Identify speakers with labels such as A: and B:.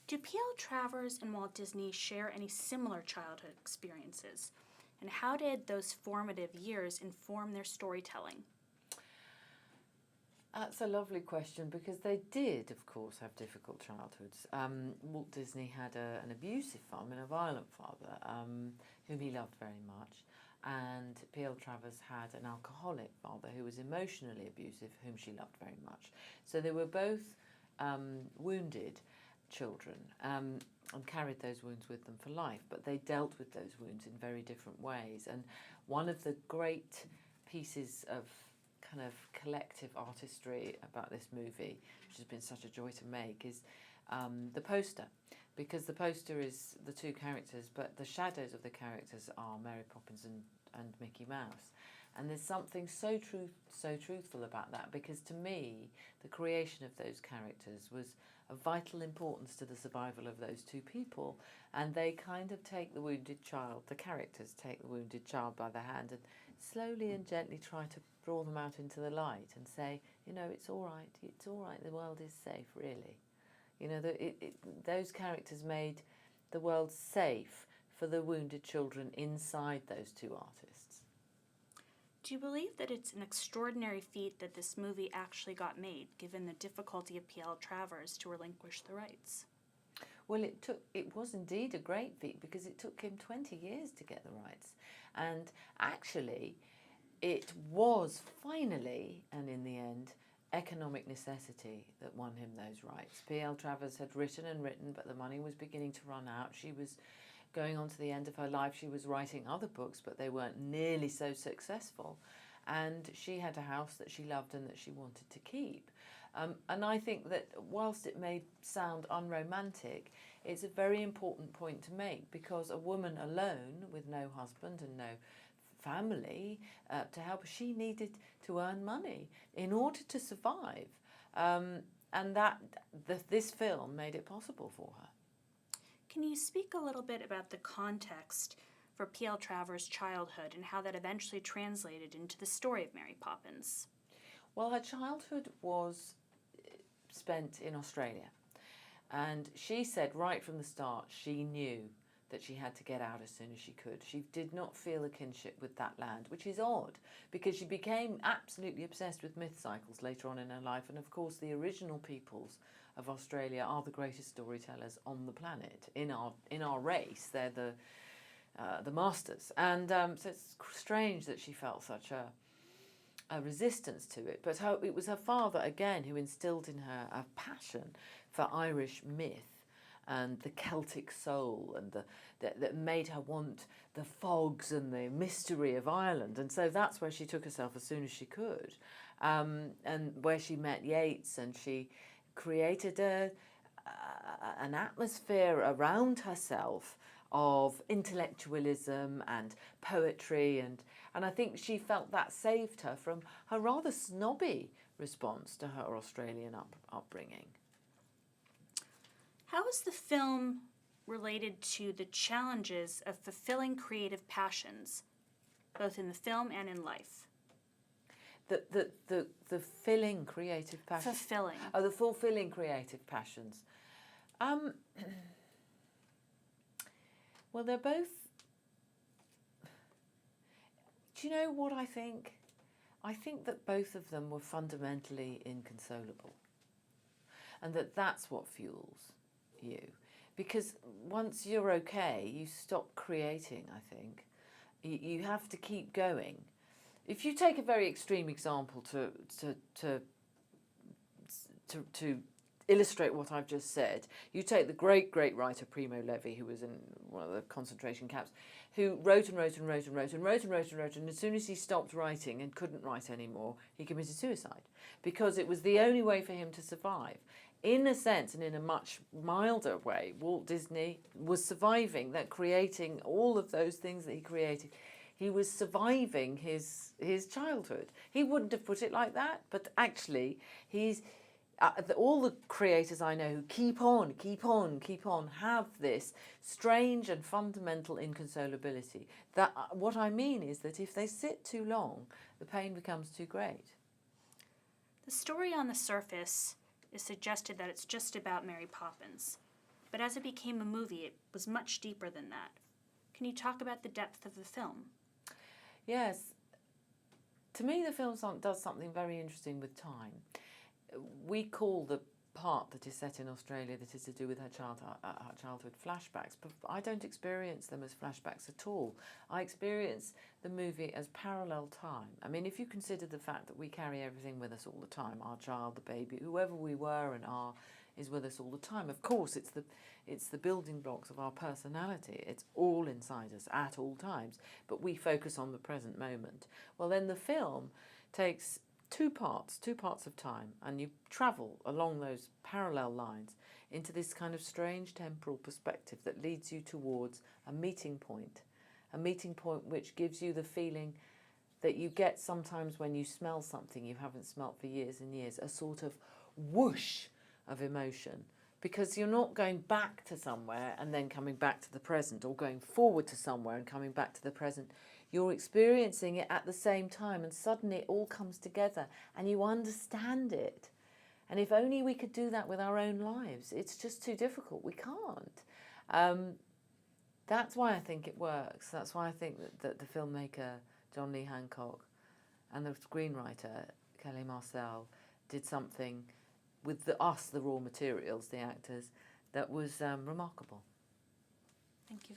A: Do P.L. Travers and Walt Disney share any similar childhood experiences? And how did those formative years inform their storytelling?
B: That's a lovely question because they did, of course, have difficult childhoods. Walt Disney had an abusive father and a violent father whom he loved very much. And P.L. Travers had an alcoholic father who was emotionally abusive, whom she loved very much. So they were both wounded children and carried those wounds with them for life, but they dealt with those wounds in very different ways. And one of the great pieces of kind of collective artistry about this movie, which has been such a joy to make, is the poster, because the poster is the two characters, but the shadows of the characters are Mary Poppins and Mickey Mouse. And there's something so truthful about that, because to me, the creation of those characters was of vital importance to the survival of those two people. And they kind of take the wounded child, the characters take the wounded child by the hand and slowly and gently try to draw them out into the light and say, you know, it's all right, the world is safe, really. You know, those characters made the world safe for the wounded children inside those two artists.
A: Do you believe that it's an extraordinary feat that this movie actually got made, given the difficulty of P.L. Travers to relinquish the rights?
B: Well, it was indeed a great feat because it took him 20 years to get the rights. And actually, it was finally, and in the end, economic necessity that won him those rights. P.L. Travers had written, but the money was beginning to run out. She was going on to the end of her life. She was writing other books, but they weren't nearly so successful. And she had a house that she loved and that she wanted to keep. And I think that whilst it may sound unromantic, it's a very important point to make, because a woman alone with no husband and no family to help her, she needed to earn money in order to survive. And this film made it possible for her.
A: Can you speak a little bit about the context for P.L. Travers' childhood and how that eventually translated into the story of Mary Poppins?
B: Well, her childhood was spent in Australia. And she said right from the start she knew that she had to get out as soon as she could. She did not feel a kinship with that land, which is odd, because she became absolutely obsessed with myth cycles later on in her life. And of course, the original peoples of Australia are the greatest storytellers on the planet. In our race, they're the masters. And so it's strange that she felt such a resistance to it. But it was her father, again, who instilled in her a passion for Irish myth and the Celtic soul, and that made her want the fogs and the mystery of Ireland. And so that's where she took herself as soon as she could, and where she met Yeats, and she created an atmosphere around herself of intellectualism and poetry, and I think she felt that saved her from her rather snobby response to her Australian upbringing.
A: How is the film related to the challenges of fulfilling creative passions, both in the film and in life?
B: The filling creative passions.
A: Fulfilling.
B: Oh, the fulfilling creative passions. Well, they're both. Do you know what I think? I think that both of them were fundamentally inconsolable, and that's what fuels you, because once you're okay, you stop creating. I think you have to keep going. If you take a very extreme example to illustrate what I've just said, you take the great writer Primo Levi, who was in one of the concentration camps, who wrote, and as soon as he stopped writing and couldn't write anymore, he committed suicide, because it was the only way for him to survive. In a sense, and in a much milder way, Walt Disney was surviving that, creating all of those things that he created. He was surviving his childhood. He wouldn't have put it like that, but actually he's all the creators I know who keep on have this strange and fundamental inconsolability. That what I mean is that if they sit too long, the pain becomes too great.
A: The story on the surface is suggested that it's just about Mary Poppins. but as it became a movie, it was much deeper than that. Can you talk about the depth of the film?
B: Yes. To me, the film does something very interesting with time. We call the part that is set in Australia that is to do with her childhood flashbacks, but I don't experience them as flashbacks at all. I experience the movie as parallel time. I mean, if you consider the fact that we carry everything with us all the time, our child, the baby, whoever we were and are, is with us all the time. Of course, it's the building blocks of our personality. It's all inside us at all times, but we focus on the present moment. Well, then the film takes two parts of time, and you travel along those parallel lines into this kind of strange temporal perspective that leads you towards a meeting point which gives you the feeling that you get sometimes when you smell something you haven't smelt for years and years, a sort of whoosh of emotion, because you're not going back to somewhere and then coming back to the present, or going forward to somewhere and coming back to the present. You're experiencing it at the same time, and suddenly it all comes together and you understand it. And if only we could do that with our own lives. It's just too difficult. We can't. That's why I think it works. That's why I think that the filmmaker John Lee Hancock and the screenwriter Kelly Marcel did something with the raw materials, the actors, that was remarkable.
A: Thank you very much.